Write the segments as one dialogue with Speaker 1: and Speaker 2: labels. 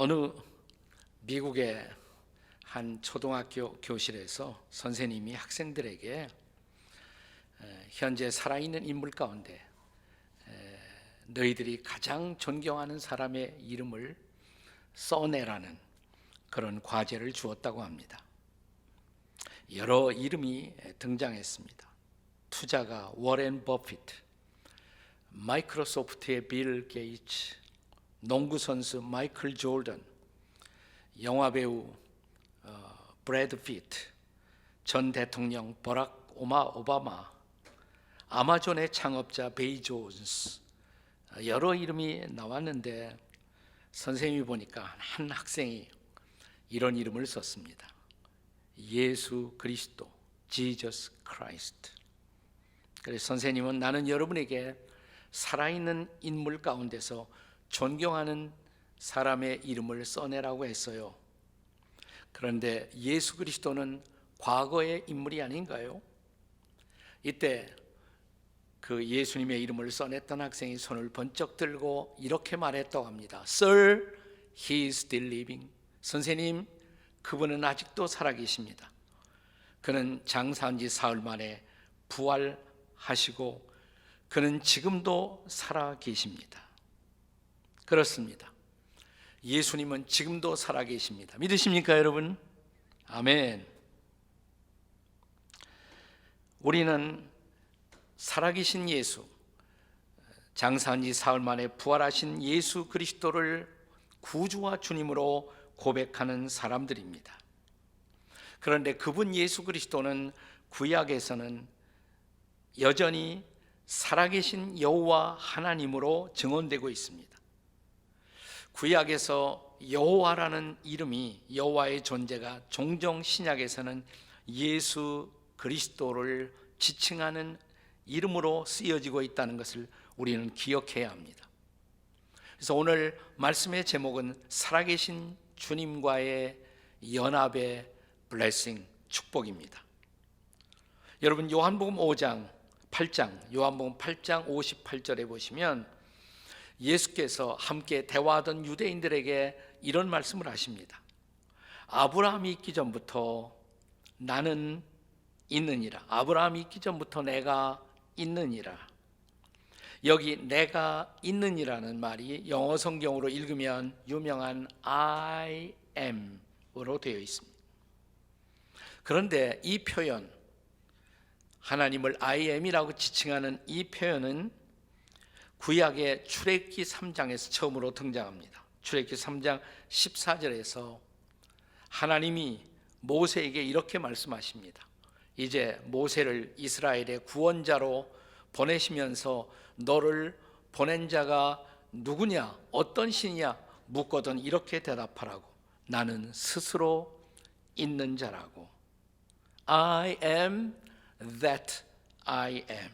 Speaker 1: 어느 미국의 한 초등학교 교실에서 선생님이 학생들에게 현재 살아있는 인물 가운데 너희들이 가장 존경하는 사람의 이름을 써내라는 그런 과제를 주었다고 합니다. 여러 이름이 등장했습니다. 투자가 워렌 버핏, 마이크로소프트의 빌 게이츠, 농구 선수 마이클 조던, 영화 배우 브래드 피트, 전 대통령 버락 오바마, 아마존의 창업자 베이조스, 여러 이름이 나왔는데 선생님이 보니까 한 학생이 이런 이름을 썼습니다. 예수 그리스도, Jesus Christ. 그래서 선생님은 나는 여러분에게 살아있는 인물 가운데서 존경하는 사람의 이름을 써내라고 했어요. 그런데 예수 그리스도는 과거의 인물이 아닌가요? 이때 그 예수님의 이름을 써냈던 학생이 손을 번쩍 들고 이렇게 말했다고 합니다. Sir, he is still living. 선생님, 그분은 아직도 살아계십니다. 그는 장사한 지 사흘 만에 부활하시고 그는 지금도 살아계십니다. 그렇습니다. 예수님은 지금도 살아계십니다. 믿으십니까, 여러분? 아멘. 우리는 살아계신 예수, 장사한 지 사흘 만에 부활하신 예수 그리스도를 구주와 주님으로 고백하는 사람들입니다. 그런데 그분 예수 그리스도는 구약에서는 여전히 살아계신 여호와 하나님으로 증언되고 있습니다. 구약에서 여호와라는 이름이, 여호와의 존재가 종종 신약에서는 예수 그리스도를 지칭하는 이름으로 쓰여지고 있다는 것을 우리는 기억해야 합니다. 그래서 오늘 말씀의 제목은 살아계신 주님과의 연합의 블레싱, 축복입니다. 여러분 요한복음 8장 58절에 보시면 예수께서 함께 대화하던 유대인들에게 이런 말씀을 하십니다. 아브라함이 있기 전부터 나는 있느니라. 아브라함이 있기 전부터 내가 있느니라. 여기 내가 있느니라는 말이 영어 성경으로 읽으면 유명한 I am으로 되어 있습니다. 그런데 이 표현, 하나님을 I am이라고 지칭하는 이 표현은 구약의 출애굽기 3장에서 처음으로 등장합니다. 출애굽기 3장 14절에서 하나님이 모세에게 이렇게 말씀하십니다. 이제 모세를 이스라엘의 구원자로 보내시면서 너를 보낸 자가 누구냐, 어떤 신이냐 묻거든 이렇게 대답하라고. 나는 스스로 있는 자라고. I am that I am.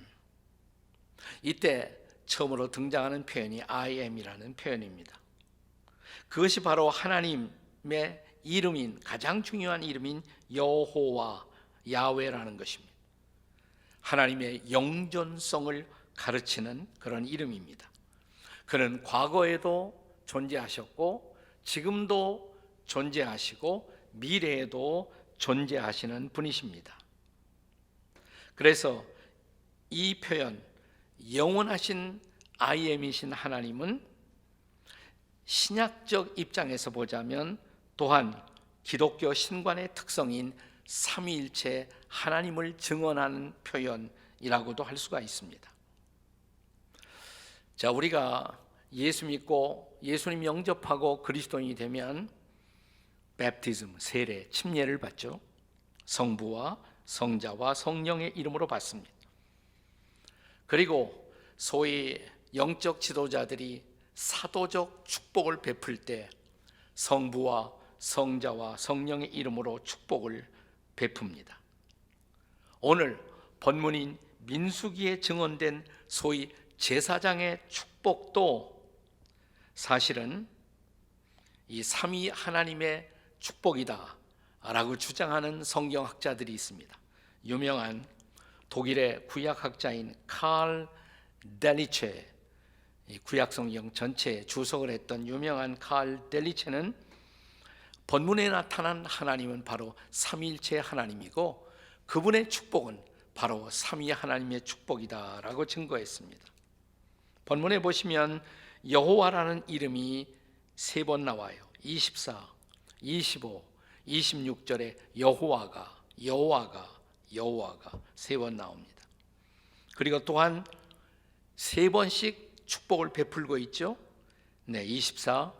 Speaker 1: 이때 처음으로 등장하는 표현이 I am이라는 표현입니다. 그것이 바로 하나님의 이름인, 가장 중요한 이름인 여호와, 야훼라는 것입니다. 하나님의 영존성을 가르치는 그런 이름입니다. 그는 과거에도 존재하셨고 지금도 존재하시고 미래에도 존재하시는 분이십니다. 그래서 이 표현, 영원하신 I am이신 하나님은 신약적 입장에서 보자면 또한 기독교 신관의 특성인 삼위일체 하나님을 증언하는 표현이라고도 할 수가 있습니다. 자, 우리가 예수 믿고 예수님 영접하고 그리스도인이 되면 베프티즘, 세례, 침례를 받죠. 성부와 성자와 성령의 이름으로 받습니다. 그리고 소위 영적 지도자들이 사도적 축복을 베풀 때 성부와 성자와 성령의 이름으로 축복을 베풉니다. 오늘 본문인 민수기에 증언된 소위 제사장의 축복도 사실은 이 삼위 하나님의 축복이다 라고 주장하는 성경학자들이 있습니다. 유명한 독일의 구약학자인 칼 델리체 이 구약성경 전체에 주석을 했던 유명한 칼 델리체는 본문에 나타난 하나님은 바로 삼위일체 하나님이고 그분의 축복은 바로 삼위 하나님의 축복이다라고 증거했습니다. 본문에 보시면 여호와라는 이름이 3번 나와요. 24, 25, 26절에 여호와가 3번 나옵니다. 그리고 또한 3번씩 축복을 베풀고 있죠. 24,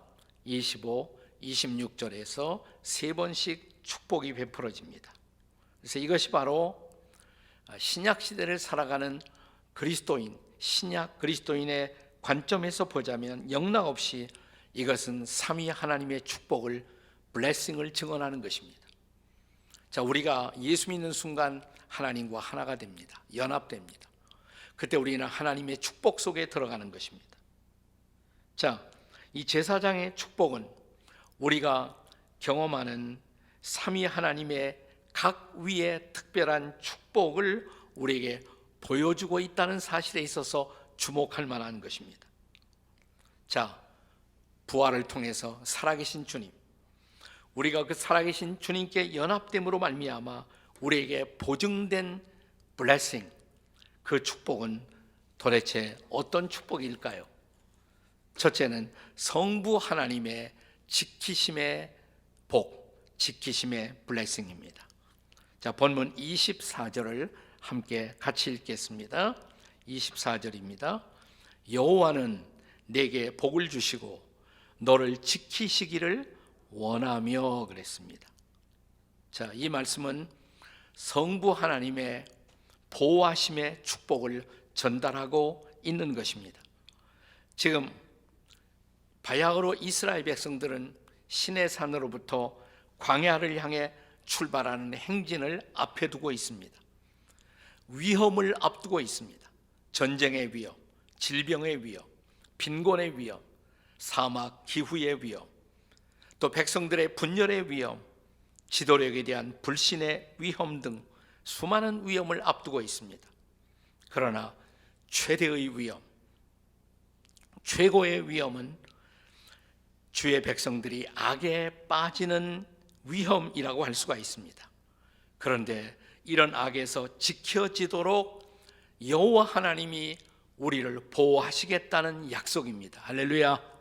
Speaker 1: 25, 26절에서 3번씩 축복이 베풀어집니다. 그래서 이것이 바로 신약 시대를 살아가는 그리스도인, 신약 그리스도인의 관점에서 보자면 영락없이 이것은 삼위 하나님의 축복을, 블레싱을 증언하는 것입니다. 자, 우리가 예수 믿는 순간 하나님과 하나가 됩니다. 연합됩니다. 그때 우리는 하나님의 축복 속에 들어가는 것입니다. 자, 이 제사장의 축복은 우리가 경험하는 삼위 하나님의 각 위의 특별한 축복을 우리에게 보여주고 있다는 사실에 있어서 주목할 만한 것입니다. 자, 부활을 통해서 살아계신 주님, 우리가 그 살아계신 주님께 연합됨으로 말미암아 우리에게 보증된 블레싱, 그 축복은 도대체 어떤 축복일까요? 첫째는 성부 하나님의 지키심의 복, 지키심의 블레싱입니다. 자, 본문 24절을 함께 같이 읽겠습니다. 24절입니다. 여호와는 내게 복을 주시고 너를 지키시기를 원하며 그랬습니다. 자, 이 말씀은 성부 하나님의 보호하심의 축복을 전달하고 있는 것입니다. 지금 바야흐로 이스라엘 백성들은 시내산으로부터 광야를 향해 출발하는 행진을 앞에 두고 있습니다. 위험을 앞두고 있습니다. 전쟁의 위험, 질병의 위험, 빈곤의 위험, 사막 기후의 위험, 또 백성들의 분열의 위험, 지도력에 대한 불신의 위험 등 수많은 위험을 앞두고 있습니다. 그러나 최대의 위험, 최고의 위험은 주의 백성들이 악에 빠지는 위험이라고 할 수가 있습니다. 그런데 이런 악에서 지켜지도록 여호와 하나님이 우리를 보호하시겠다는 약속입니다. 할렐루야.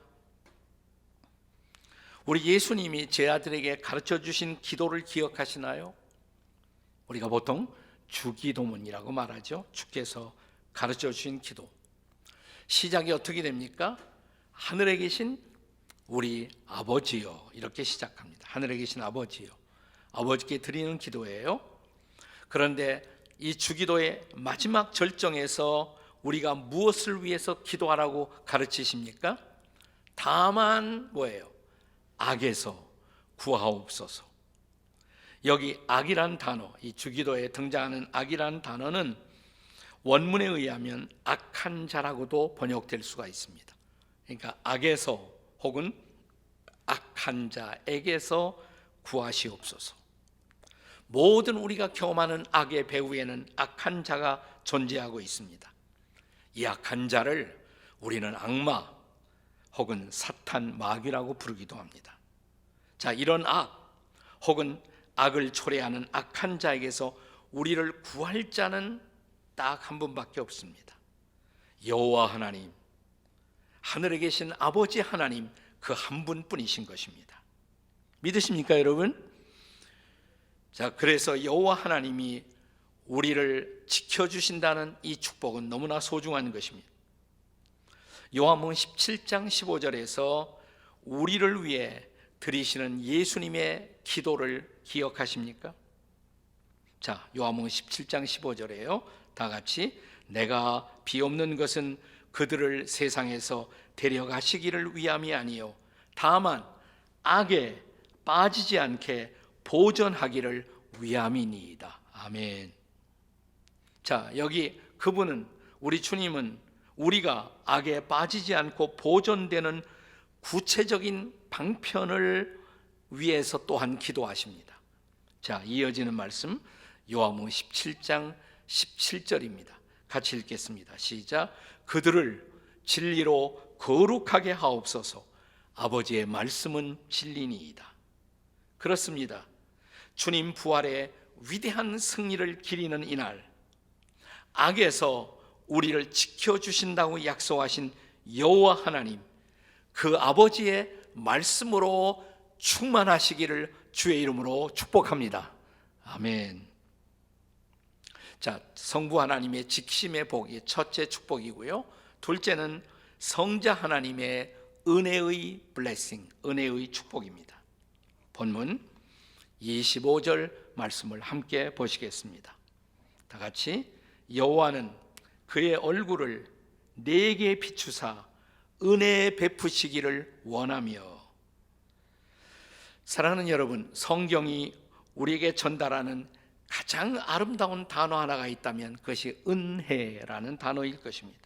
Speaker 1: 우리 예수님이 제 아들에게 가르쳐 주신 기도를 기억하시나요? 우리가 보통 주기도문이라고 말하죠. 주께서 가르쳐 주신 기도. 시작이 어떻게 됩니까? 하늘에 계신 우리 아버지요, 이렇게 시작합니다. 하늘에 계신 아버지요, 아버지께 드리는 기도예요. 그런데 이 주기도의 마지막 절정에서 우리가 무엇을 위해서 기도하라고 가르치십니까? 다만 뭐예요? 악에서 구하옵소서. 여기 악이란 단어, 이 주기도에 등장하는 악이란 단어는 원문에 의하면 악한 자라고도 번역될 수가 있습니다. 그러니까 악에서 혹은 악한 자에게서 구하시옵소서. 모든 우리가 경험하는 악의 배후에는 악한 자가 존재하고 있습니다. 이 악한 자를 우리는 악마 혹은 사탄, 마귀라고 부르기도 합니다. 자, 이런 악 혹은 악을 초래하는 악한 자에게서 우리를 구할 자는 딱 한 분밖에 없습니다. 여호와 하나님, 하늘에 계신 아버지 하나님, 그 한 분뿐이신 것입니다. 믿으십니까, 여러분? 자, 그래서 여호와 하나님이 우리를 지켜주신다는 이 축복은 너무나 소중한 것입니다. 요한복음 17장 15절에서 우리를 위해 드리시는 예수님의 기도를 기억하십니까? 자, 요한복음 17장 15절에요. 다 같이, 내가 비옵는 것은 그들을 세상에서 데려가시기를 위함이 아니요 다만 악에 빠지지 않게 보전하기를 위함이니이다. 아멘. 자, 여기 그분은, 우리 주님은 우리가 악에 빠지지 않고 보존되는 구체적인 방편을 위해서 또한 기도하십니다. 자, 이어지는 말씀 요한복음 17장 17절입니다. 같이 읽겠습니다. 시작. 그들을 진리로 거룩하게 하옵소서. 아버지의 말씀은 진리니이다. 그렇습니다. 주님 부활의 위대한 승리를 기리는 이날, 악에서 우리를 지켜주신다고 약속하신 여호와 하나님, 그 아버지의 말씀으로 충만하시기를 주의 이름으로 축복합니다. 아멘. 자, 성부 하나님의 직심의 복이 첫째 축복이고요. 둘째는 성자 하나님의 은혜의 블레싱, 은혜의 축복입니다. 본문 25절 말씀을 함께 보시겠습니다. 다 같이, 여호와는 그의 얼굴을 내게 비추사 은혜 베푸시기를 원하며. 사랑하는 여러분, 성경이 우리에게 전달하는 가장 아름다운 단어 하나가 있다면 그것이 은혜라는 단어일 것입니다.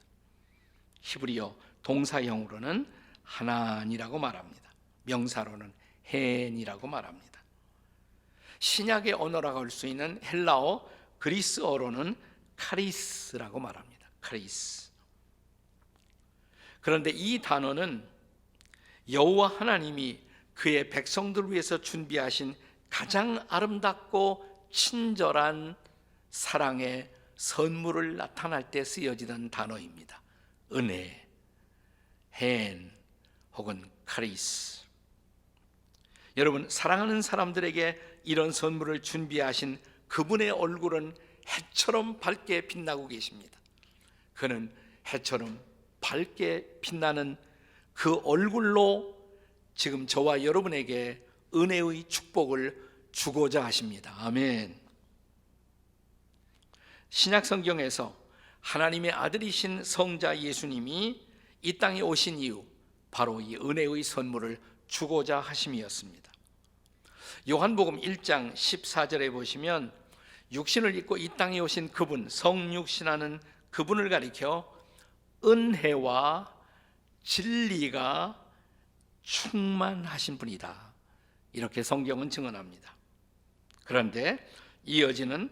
Speaker 1: 히브리어 동사형으로는 하나니라고 말합니다. 명사로는 헨이라고 말합니다. 신약의 언어라고 할 수 있는 헬라어 그리스어로는 카리스라고 말합니다. 카리스. 그런데 이 단어는 여호와 하나님이 그의 백성들을 위해서 준비하신 가장 아름답고 친절한 사랑의 선물을 나타날 때 쓰여지는 단어입니다. 은혜, 헨 혹은 카리스. 여러분, 사랑하는 사람들에게 이런 선물을 준비하신 그분의 얼굴은 해처럼 밝게 빛나고 계십니다. 그는 해처럼 밝게 빛나는 그 얼굴로 지금 저와 여러분에게 은혜의 축복을 주고자 하십니다. 아멘. 신약 성경에서 하나님의 아들이신 성자 예수님이 이 땅에 오신 이유, 바로 이 은혜의 선물을 주고자 하심이었습니다. 요한복음 1장 14절에 보시면 육신을 입고 이 땅에 오신 그분, 성육신하는 그분을 가리켜 은혜와 진리가 충만하신 분이다, 이렇게 성경은 증언합니다. 그런데 이어지는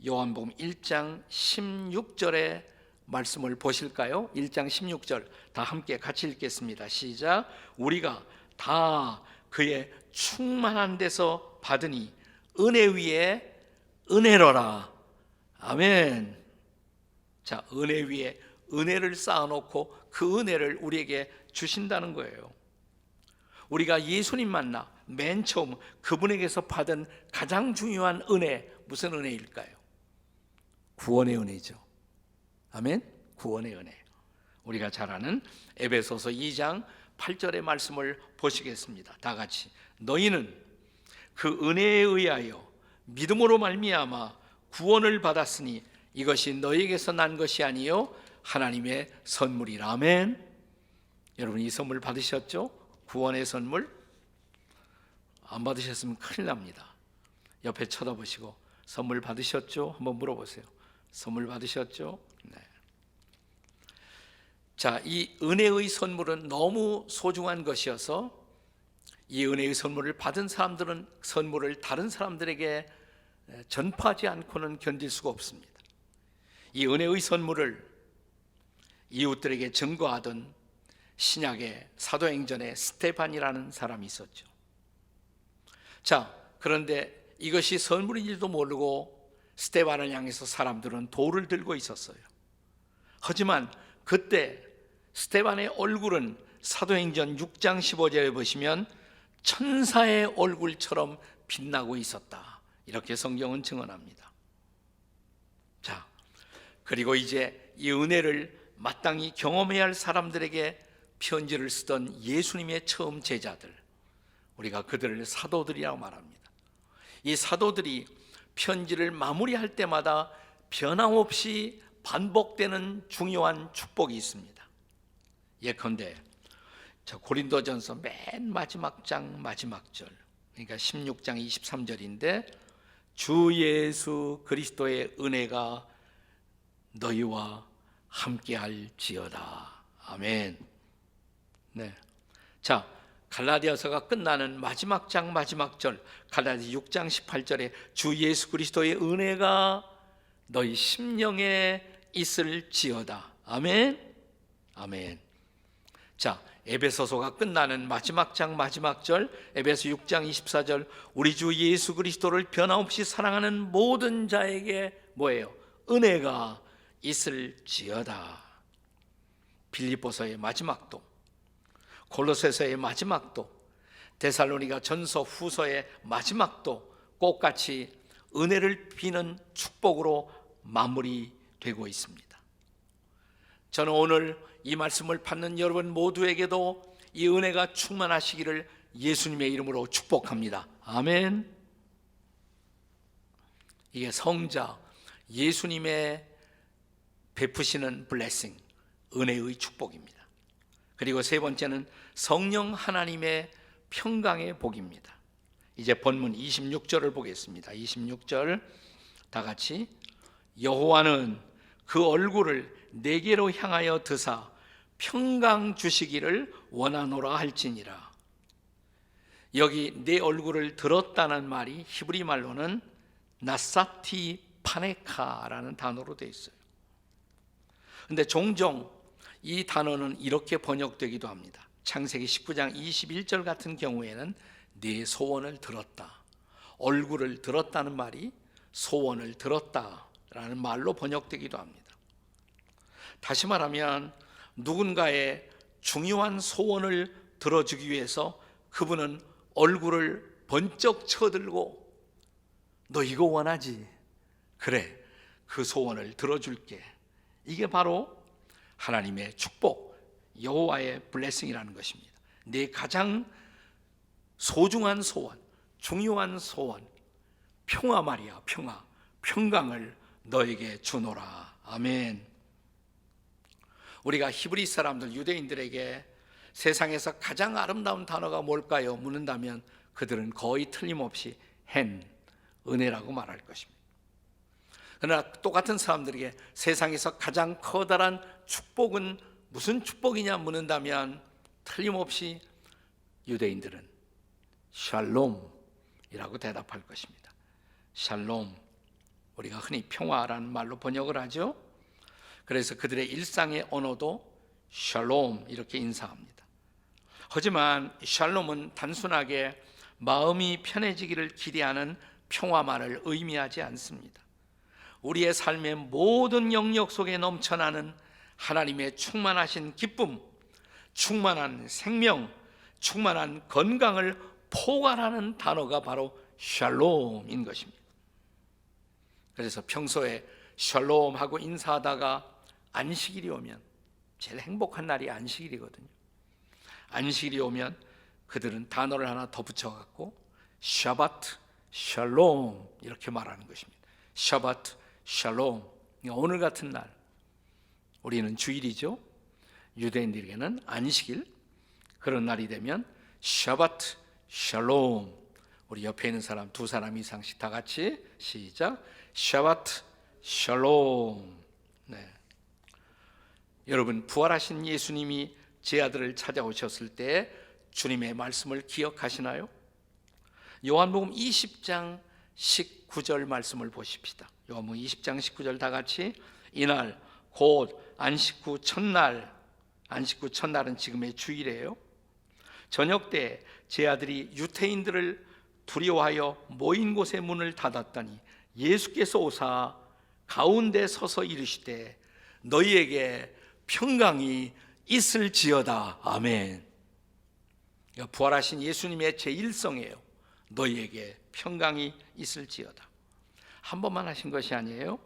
Speaker 1: 요한복음 1장 16절의 말씀을 보실까요? 1장 16절 다 함께 같이 읽겠습니다. 시작. 우리가 다 그의 충만한 데서 받으니 은혜 위에 은혜로라. 아멘. 자, 은혜 위에 은혜를 쌓아놓고 그 은혜를 우리에게 주신다는 거예요. 우리가 예수님 만나 맨 처음 그분에게서 받은 가장 중요한 은혜, 무슨 은혜일까요? 구원의 은혜죠. 아멘. 구원의 은혜. 우리가 잘 아는 에베소서 2장 8절의 말씀을 보시겠습니다. 다 같이. 너희는 그 은혜에 의하여 믿음으로 말미암아 구원을 받았으니 이것이 너희에게서 난 것이 아니요 하나님의 선물이라. 아멘. 여러분, 이 선물 받으셨죠? 구원의 선물. 안 받으셨으면 큰일 납니다. 옆에 쳐다보시고 선물 받으셨죠? 한번 물어보세요. 선물 받으셨죠? 네. 자, 이 은혜의 선물은 너무 소중한 것이어서 이 은혜의 선물을 받은 사람들은 선물을 다른 사람들에게 전파하지 않고는 견딜 수가 없습니다. 이 은혜의 선물을 이웃들에게 증거하던 신약의 사도행전에 스데반이라는 사람이 있었죠. 자, 그런데 이것이 선물인지도 모르고 스데반을 향해서 사람들은 돌을 들고 있었어요. 하지만 그때 스데반의 얼굴은 사도행전 6장 15절에 보시면 천사의 얼굴처럼 빛나고 있었다, 이렇게 성경은 증언합니다. 자, 그리고 이제 이 은혜를 마땅히 경험해야 할 사람들에게 편지를 쓰던 예수님의 처음 제자들, 우리가 그들을 사도들이라고 말합니다. 이 사도들이 편지를 마무리할 때마다 변함없이 반복되는 중요한 축복이 있습니다. 예컨대 고린도전서 맨 마지막 장 마지막 절, 그러니까 16장 23절인데 주 예수 그리스도의 은혜가 너희와 함께할지어다. 아멘. 네. 자, 갈라디아서가 끝나는 마지막 장 마지막 절, 갈라디 6장 18절에 주 예수 그리스도의 은혜가 너희 심령에 있을지어다. 아멘. 아멘. 자, 에베소서가 끝나는 마지막 장 마지막 절, 에베소 6장 24절, 우리 주 예수 그리스도를 변함없이 사랑하는 모든 자에게 뭐예요? 은혜가 있을지어다. 빌립보서의 마지막도, 골로새서의 마지막도, 데살로니가 전서 후서의 마지막도 똑같이 은혜를 비는 축복으로 마무리되고 있습니다. 저는 오늘 이 말씀을 받는 여러분 모두에게도 이 은혜가 충만하시기를 예수님의 이름으로 축복합니다. 아멘. 이게 성자 예수님의 베푸시는 블레싱, 은혜의 축복입니다. 그리고 세 번째는 성령 하나님의 평강의 복입니다. 이제 본문 26절을 보겠습니다. 26절 다 같이, 여호와는 그 얼굴을 내게로 향하여 드사 평강 주시기를 원하노라 할지니라. 여기 내 얼굴을 들었다는 말이 히브리 말로는 나사티 파네카라는 단어로 되어 있어요. 근데 종종 이 단어는 이렇게 번역되기도 합니다. 창세기 19장 21절 같은 경우에는 내 소원을 들었다, 얼굴을 들었다는 말이 소원을 들었다라는 말로 번역되기도 합니다. 다시 말하면 누군가의 중요한 소원을 들어주기 위해서 그분은 얼굴을 번쩍 쳐들고 너 이거 원하지? 그래, 그 소원을 들어줄게. 이게 바로 하나님의 축복, 여호와의 블레싱이라는 것입니다. 내 가장 소중한 소원, 중요한 소원, 평화 말이야, 평화, 평강을 너에게 주노라. 아멘. 우리가 히브리 사람들, 유대인들에게 세상에서 가장 아름다운 단어가 뭘까요? 묻는다면 그들은 거의 틀림없이 헨, 은혜라고 말할 것입니다. 그러나 똑같은 사람들에게 세상에서 가장 커다란 축복은 무슨 축복이냐 묻는다면 틀림없이 유대인들은 샬롬이라고 대답할 것입니다. 샬롬, 우리가 흔히 평화라는 말로 번역을 하죠. 그래서 그들의 일상의 언어도 샬롬 이렇게 인사합니다. 하지만 샬롬은 단순하게 마음이 편해지기를 기대하는 평화만을 의미하지 않습니다. 우리의 삶의 모든 영역 속에 넘쳐나는 하나님의 충만하신 기쁨, 충만한 생명, 충만한 건강을 포괄하는 단어가 바로 샬롬인 것입니다. 그래서 평소에 샬롬하고 인사하다가 안식일이 오면, 제일 행복한 날이 안식일이거든요. 안식일이 오면 그들은 단어를 하나 더 붙여갖고 샤바트 샬롬 이렇게 말하는 것입니다. 샤바트 샬롬. 오늘 같은 날, 우리는 주일이죠. 유대인들에게는 안식일, 그런 날이 되면 샤바트 샬롬. 우리 옆에 있는 사람 두 사람 이상씩 다 같이 시작. 샤바트 샬롬. 네. 여러분, 부활하신 예수님이 제 아들을 찾아오셨을 때 주님의 말씀을 기억하시나요? 요한복음 20장 19절 말씀을 보십시다. 요한복음 20장 19절 다 같이, 이날 곧 안식 후 첫날, 안식 후 첫날은 지금의 주일이에요. 저녁 때 제 아들이 유태인들을 두려워하여 모인 곳의 문을 닫았더니 예수께서 오사 가운데 서서 이르시되 너희에게 평강이 있을지어다. 아멘. 부활하신 예수님의 제1성이에요. 너희에게 평강이 있을지어다. 한 번만 하신 것이 아니에요.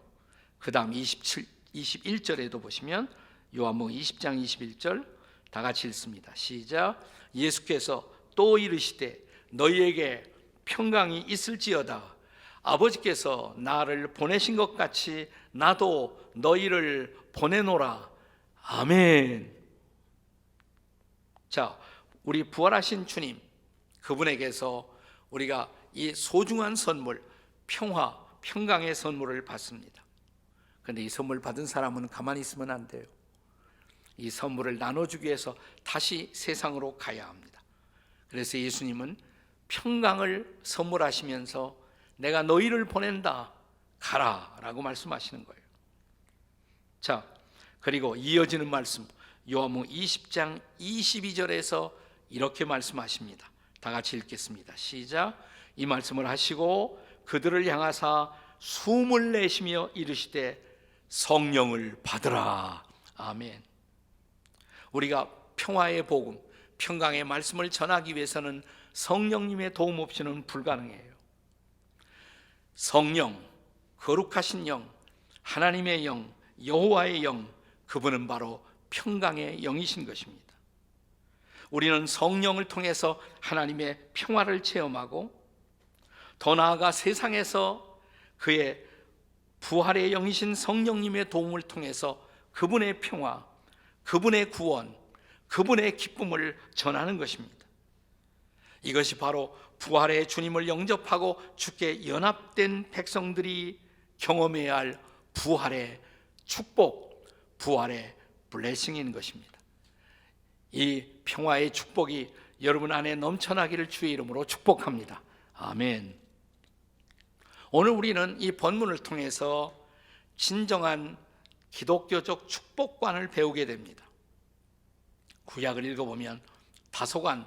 Speaker 1: 그 다음 21절에도 보시면 요한복음 20장 21절 다 같이 읽습니다. 시작. 예수께서 또 이르시되 너희에게 평강이 있을지어다. 아버지께서 나를 보내신 것 같이 나도 너희를 보내노라. 아멘. 자, 우리 부활하신 주님, 그분에게서 우리가 이 소중한 선물, 평화, 평강의 선물을 받습니다. 그런데 이 선물 받은 사람은 가만히 있으면 안 돼요. 이 선물을 나눠주기 위해서 다시 세상으로 가야 합니다. 그래서 예수님은 평강을 선물하시면서 내가 너희를 보낸다, 가라 라고 말씀하시는 거예요. 자, 그리고 이어지는 말씀, 요한복음 20장 22절에서 이렇게 말씀하십니다. 다 같이 읽겠습니다. 시작. 이 말씀을 하시고 그들을 향하사 숨을 내쉬며 이르시되 성령을 받으라. 아멘. 우리가 평화의 복음, 평강의 말씀을 전하기 위해서는 성령님의 도움 없이는 불가능해요. 성령, 거룩하신 영, 하나님의 영, 여호와의 영, 그분은 바로 평강의 영이신 것입니다. 우리는 성령을 통해서 하나님의 평화를 체험하고 더 나아가 세상에서 그의 부활의 영이신 성령님의 도움을 통해서 그분의 평화, 그분의 구원, 그분의 기쁨을 전하는 것입니다. 이것이 바로 부활의 주님을 영접하고 주께 연합된 백성들이 경험해야 할 부활의 축복, 부활의 블레싱인 것입니다. 이 평화의 축복이 여러분 안에 넘쳐나기를 주의 이름으로 축복합니다. 아멘. 오늘 우리는 이 본문을 통해서 진정한 기독교적 축복관을 배우게 됩니다. 구약을 읽어보면 다소간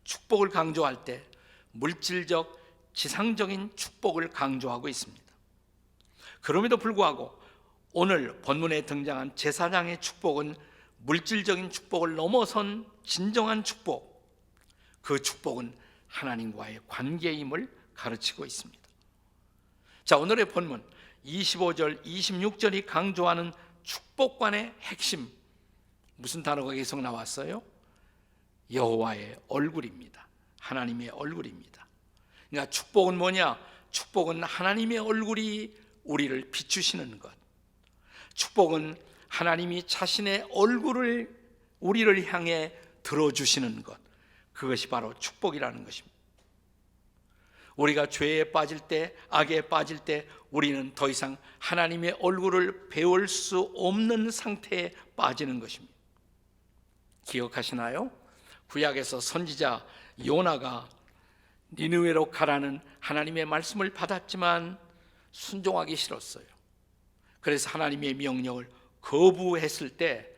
Speaker 1: 축복을 강조할 때 물질적, 지상적인 축복을 강조하고 있습니다. 그럼에도 불구하고 오늘 본문에 등장한 제사장의 축복은 물질적인 축복을 넘어선 진정한 축복, 그 축복은 하나님과의 관계임을 가르치고 있습니다. 자, 오늘의 본문 25절, 26절이 강조하는 축복관의 핵심, 무슨 단어가 계속 나왔어요? 여호와의 얼굴입니다. 하나님의 얼굴입니다. 그러니까 축복은 뭐냐? 축복은 하나님의 얼굴이 우리를 비추시는 것. 축복은 하나님이 자신의 얼굴을 우리를 향해 들어주시는 것, 그것이 바로 축복이라는 것입니다. 우리가 죄에 빠질 때, 악에 빠질 때 우리는 더 이상 하나님의 얼굴을 배울 수 없는 상태에 빠지는 것입니다. 기억하시나요? 구약에서 선지자 요나가 니느웨로 가라는 하나님의 말씀을 받았지만 순종하기 싫었어요. 그래서 하나님의 명령을 거부했을 때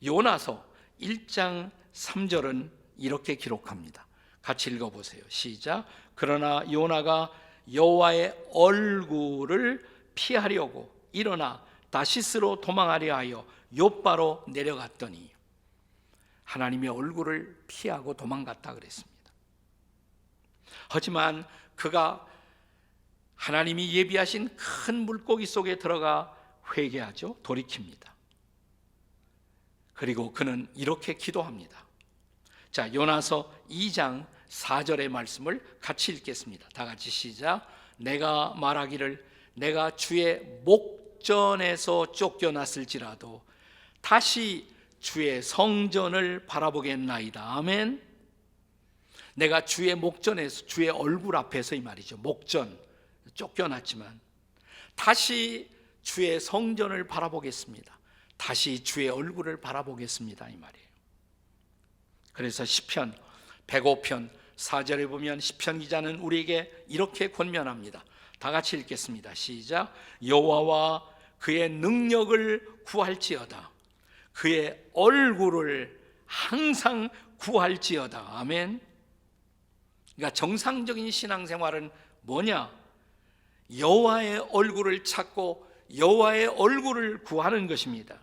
Speaker 1: 요나서 1장 3절은 이렇게 기록합니다. 같이 읽어보세요. 시작. 그러나 요나가 여호와의 얼굴을 피하려고 일어나 다시스로 도망하려 하여 욥바로 내려갔더니, 하나님의 얼굴을 피하고 도망갔다 그랬습니다. 하지만 그가 하나님이 예비하신 큰 물고기 속에 들어가 회개하죠. 돌이킵니다. 그리고 그는 이렇게 기도합니다. 자, 요나서 2장 4절의 말씀을 같이 읽겠습니다. 다 같이 시작. 내가 말하기를 내가 주의 목전에서 쫓겨났을지라도 다시 주의 성전을 바라보겠나이다. 아멘. 내가 주의 목전에서, 주의 얼굴 앞에서, 이 말이죠. 목전, 쫓겨났지만 다시 주의 성전을 바라보겠습니다. 다시 주의 얼굴을 바라보겠습니다, 이 말이에요. 그래서 시편 105편 4절에 보면 시편 기자는 우리에게 이렇게 권면합니다. 다 같이 읽겠습니다. 시작. 여호와와 그의 능력을 구할지어다. 그의 얼굴을 항상 구할지어다. 아멘. 그러니까 정상적인 신앙생활은 뭐냐? 여호와의 얼굴을 찾고 여호와의 얼굴을 구하는 것입니다.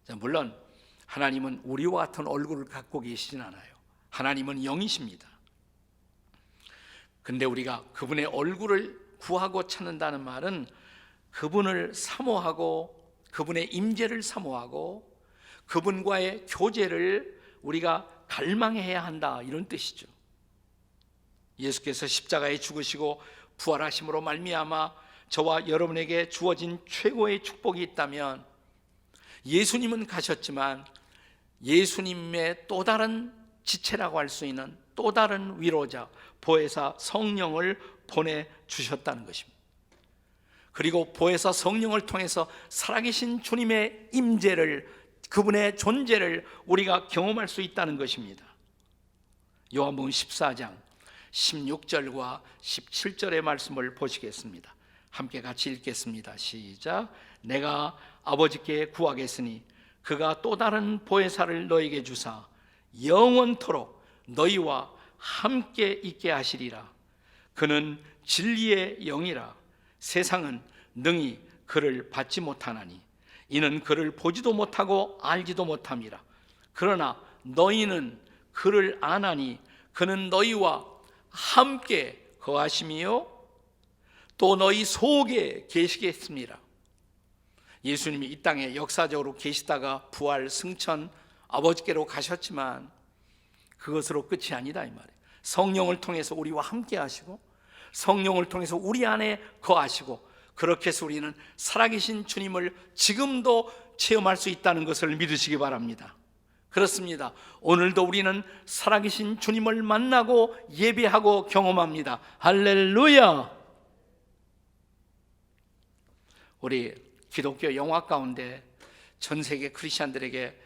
Speaker 1: 자, 물론 하나님은 우리와 같은 얼굴을 갖고 계시진 않아요. 하나님은 영이십니다. 근데 우리가 그분의 얼굴을 구하고 찾는다는 말은 그분을 사모하고 그분의 임재를 사모하고 그분과의 교제를 우리가 갈망해야 한다, 이런 뜻이죠. 예수께서 십자가에 죽으시고 부활하심으로 말미암아 저와 여러분에게 주어진 최고의 축복이 있다면, 예수님은 가셨지만 예수님의 또 다른 지체라고 할 수 있는 또 다른 위로자, 보혜사 성령을 보내주셨다는 것입니다. 그리고 보혜사 성령을 통해서 살아계신 주님의 임재를, 그분의 존재를 우리가 경험할 수 있다는 것입니다. 요한복음 14장 16절과 17절의 말씀을 보시겠습니다. 함께 같이 읽겠습니다. 시작. 내가 아버지께 구하겠으니 그가 또 다른 보혜사를 너에게 주사 영원토록 너희와 함께 있게 하시리라. 그는 진리의 영이라. 세상은 능히 그를 받지 못하나니 이는 그를 보지도 못하고 알지도 못함이라. 그러나 너희는 그를 아나니 그는 너희와 함께 거하심이요 또 너희 속에 계시겠습니다. 예수님이 이 땅에 역사적으로 계시다가 부활 승천 아버지께로 가셨지만 그것으로 끝이 아니다 이 말이에요. 성령을 통해서 우리와 함께 하시고 성령을 통해서 우리 안에 거하시고, 그렇게 해서 우리는 살아계신 주님을 지금도 체험할 수 있다는 것을 믿으시기 바랍니다. 그렇습니다. 오늘도 우리는 살아계신 주님을 만나고 예배하고 경험합니다. 할렐루야. 우리 기독교 영화 가운데 전 세계 크리스찬들에게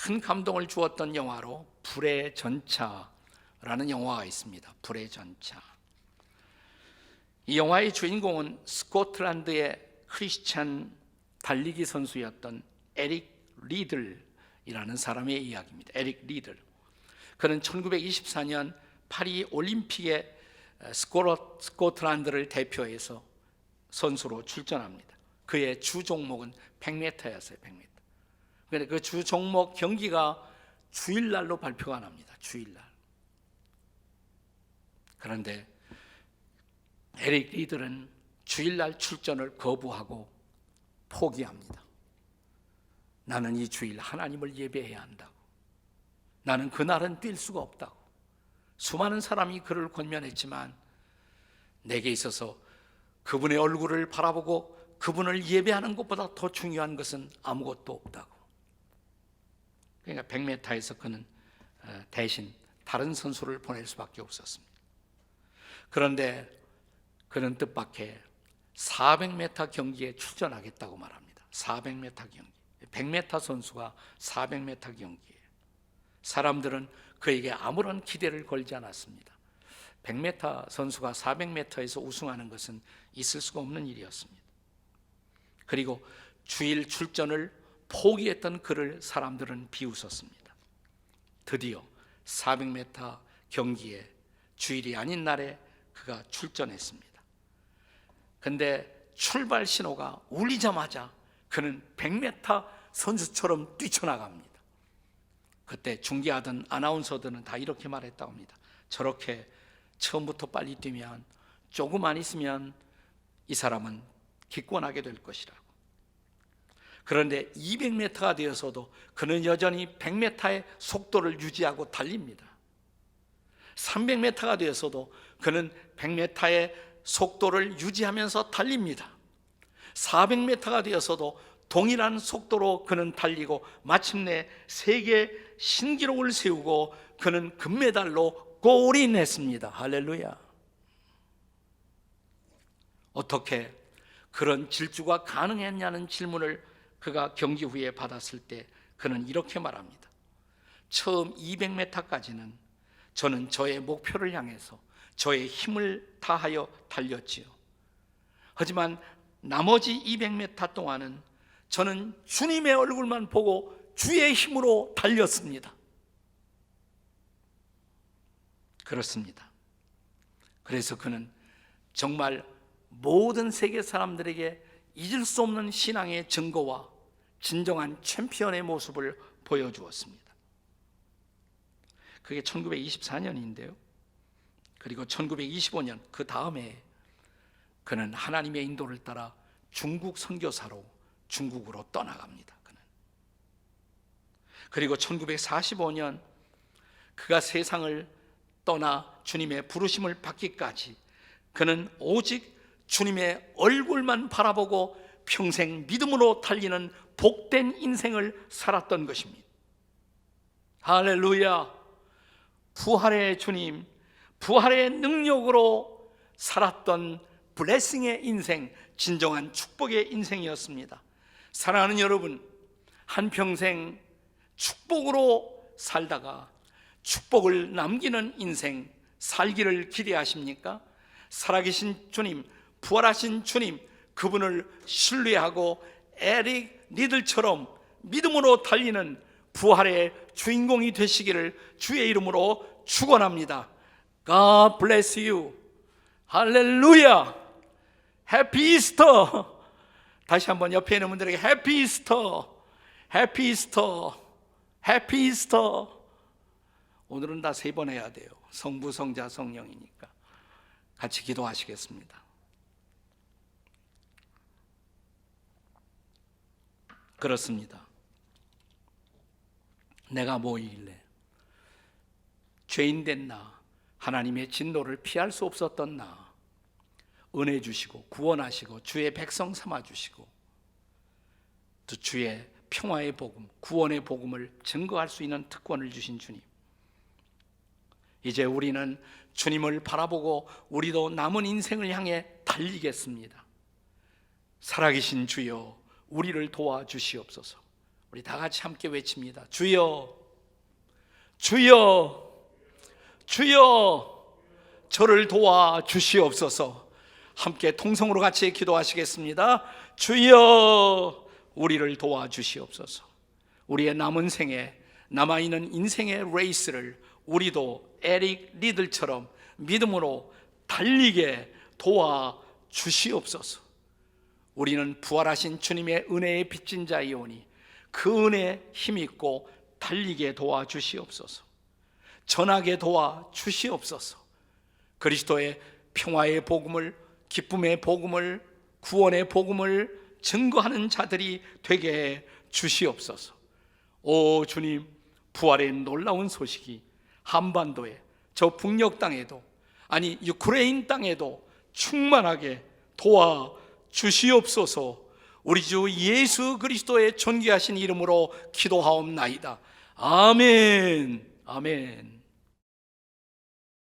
Speaker 1: 큰 감동을 주었던 영화로 불의 전차라는 영화가 있습니다. 불의 전차. 이 영화의 주인공은 스코틀랜드의 크리스찬 달리기 선수였던 에릭 리들이라는 사람의 이야기입니다. 에릭 리들. 그는 1924년 파리 올림픽에 스코틀랜드를 대표해서 선수로 출전합니다. 그의 주 종목은 100m였어요. 100m. 그런데 그 주 종목 경기가 주일날로 발표가 납니다. 주일날. 그런데 에릭 리들은 주일날 출전을 거부하고 포기합니다. 나는 이 주일 하나님을 예배해야 한다고. 나는 그날은 뛸 수가 없다고. 수많은 사람이 그를 권면했지만 내게 있어서 그분의 얼굴을 바라보고 그분을 예배하는 것보다 더 중요한 것은 아무것도 없다고. 그러니까 100m에서 그는 대신 다른 선수를 보낼 수밖에 없었습니다. 그런데 그는 뜻밖의 400m 경기에 출전하겠다고 말합니다. 400m 경기. 100m 선수가 400m 경기에 사람들은 그에게 아무런 기대를 걸지 않았습니다. 100m 선수가 400m에서 우승하는 것은 있을 수가 없는 일이었습니다. 그리고 주일 출전을 포기했던 그를 사람들은 비웃었습니다. 드디어 400m 경기에 주일이 아닌 날에 그가 출전했습니다. 그런데 출발 신호가 울리자마자 그는 100m 선수처럼 뛰쳐나갑니다. 그때 중계하던 아나운서들은 다 이렇게 말했다고 합니다. 저렇게 처음부터 빨리 뛰면 조금만 있으면 이 사람은 기권하게 될 것이라고. 그런데 200m가 되어서도 그는 여전히 100m의 속도를 유지하고 달립니다. 300m가 되어서도 그는 100m의 속도를 유지하면서 달립니다. 400m가 되어서도 동일한 속도로 그는 달리고 마침내 세계 신기록을 세우고 그는 금메달로 골인했습니다. 할렐루야. 어떻게 그런 질주가 가능했냐는 질문을 그가 경기 후에 받았을 때 그는 이렇게 말합니다. 처음 200m까지는 저는 저의 목표를 향해서 저의 힘을 다하여 달렸지요. 하지만 나머지 200m 동안은 저는 주님의 얼굴만 보고 주의 힘으로 달렸습니다. 그렇습니다. 그래서 그는 정말 모든 세계 사람들에게 잊을 수 없는 신앙의 증거와 진정한 챔피언의 모습을 보여주었습니다. 그게 1924년인데요. 그리고 1925년 그 다음에 그는 하나님의 인도를 따라 중국 선교사로 중국으로 떠나갑니다. 그는. 그리고 1945년 그가 세상을 떠나 주님의 부르심을 받기까지 그는 오직 주님의 얼굴만 바라보고 평생 믿음으로 달리는 복된 인생을 살았던 것입니다. 할렐루야. 부활의 주님, 부활의 능력으로 살았던 블레싱의 인생, 진정한 축복의 인생이었습니다. 사랑하는 여러분, 한평생 축복으로 살다가 축복을 남기는 인생 살기를 기대하십니까? 살아계신 주님, 부활하신 주님, 그분을 신뢰하고 에릭 리들처럼 믿음으로 달리는 부활의 주인공이 되시기를 주의 이름으로 축원합니다. God bless you. 할렐루야. 해피 이스터. 다시 한번 옆에 있는 분들에게 해피 이스터. 해피 이스터. 해피 이스터. 오늘은 다 3번 해야 돼요. 성부, 성자, 성령이니까. 같이 기도하시겠습니다. 그렇습니다. 내가 뭐이길래 죄인된 나, 하나님의 진노를 피할 수 없었던 나, 은혜 주시고 구원하시고 주의 백성 삼아주시고 또 주의 평화의 복음, 구원의 복음을 증거할 수 있는 특권을 주신 주님, 이제 우리는 주님을 바라보고 우리도 남은 인생을 향해 달리겠습니다. 살아계신 주여, 우리를 도와주시옵소서. 우리 다 같이 함께 외칩니다. 주여, 주여, 주여, 저를 도와주시옵소서. 함께 통성으로 같이 기도하시겠습니다. 주여, 우리를 도와주시옵소서. 우리의 남은 생에, 남아있는 인생의 레이스를 우리도 에릭 리들처럼 믿음으로 달리게 도와주시옵소서. 우리는 부활하신 주님의 은혜에 빚진 자이오니 그 은혜에 힘있고 달리게 도와주시옵소서. 전하게 도와주시옵소서. 그리스도의 평화의 복음을, 기쁨의 복음을, 구원의 복음을 증거하는 자들이 되게 해 주시옵소서. 오 주님, 부활의 놀라운 소식이 한반도에, 저 북녘 땅에도, 아니 유크레인 땅에도 충만하게 도와주시옵소서. 우리 주 예수 그리스도의 존귀하신 이름으로 기도하옵나이다. 아멘. 아멘.